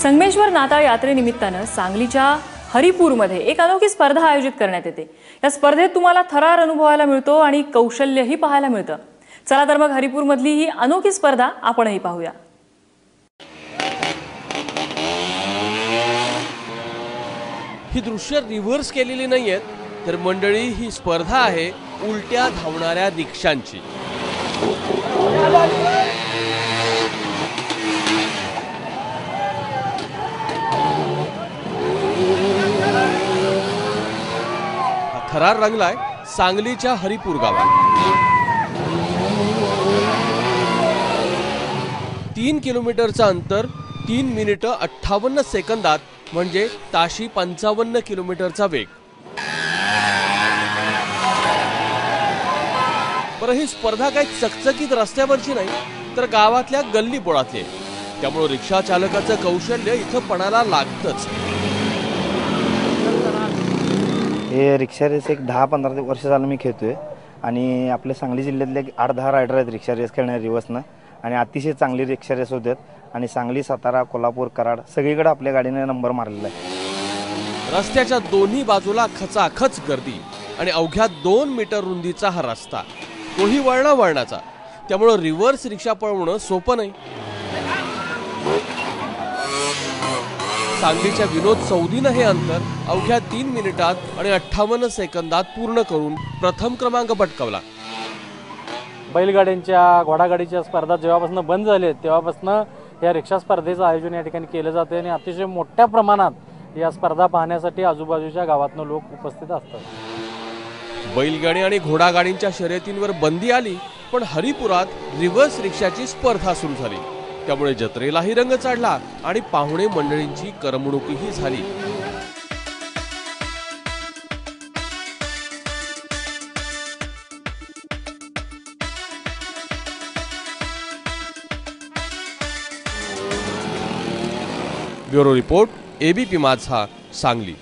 संगमेश्वर नाताळ यात्रेनिमित्तानं सांगलीच्या हरिपूरमध्ये एक अनोखी स्पर्धा आयोजित करण्यात येते। या स्पर्धेत तुम्हाला थरार अनुभवायला मिळतो आणि कौशल्यही पाहायला मिळतं। चला तर मग हरिपूरमधली ही अनोखी स्पर्धा आपणही पाहूया। ही दृश्य रिव्हर्स केलेली नाहीयेत, तर मंडळी ही स्पर्धा आहे उलट्या धावणाऱ्या रिक्षांची। थरार रंगलाय सांगलीच्या हरिपूर गावात। 3 किलोमीटरचं अंतर 3 मिनिटं 58 सेकंदात म्हणजे ताशी 55 किलोमीटरचा वेग। पर ही स्पर्धा काही चकचकीत रस्त्यावरची नाही, तर गावातल्या गल्ली बोळातली आहे। त्यामुळे रिक्षा चालकाचं कौशल्य इथं पणाला लागतंच। हे रिक्षा रेस एक 10-15 वर्ष झालं मी खेळतोय आणि आपल्या सांगली जिल्ह्यातले 8-10 रायडर आहेत रिक्षा रेस खेळणारे रिवर्सनं, आणि अतिशय चांगली रिक्षा रेस होतात आणि सांगली, सातारा, कोल्हापूर, कराड सगळीकडे आपल्या गाडीने नंबर मारलेला आहे। रस्त्याच्या दोन्ही बाजूला खचाखच गर्दी आणि अवघ्या 2 मीटर रुंदीचा हा रस्ता, तोही वळणाचा, त्यामुळे रिव्हर्स रिक्षा पळवणं सोपं नाही। सांगलीच्या विनोद सौदीनं हे अंतर अवघ्या 3 मिनिटात आणि 58 सेकंदात पूर्ण करून प्रथम क्रमांक पटकावला। बैलगाड्यांच्या, घोडागाडीच्या स्पर्धा जेव्हापासून बंद झाल्या तेव्हापासून या रिक्षा स्पर्धेचं आयोजन या ठिकाणी केलं जाते आणि अतिशय मोठ्या प्रमाणात या स्पर्धा पाहण्यासाठी आजूबाजूच्या गावातून लोक उपस्थित असतात। बैलगाडी आणि घोडागाडींच्या शर्यतींवर बंदी आली, पण हरिपुरात रिव्हर्स रिक्षाची स्पर्धा सुरू झाली। त्यामुळे जत्रेलाही रंग चढला आणि पाहुणे मंडळींची करमणुकीही झाली। ब्युरो रिपोर्ट, ABP माझा, सांगली।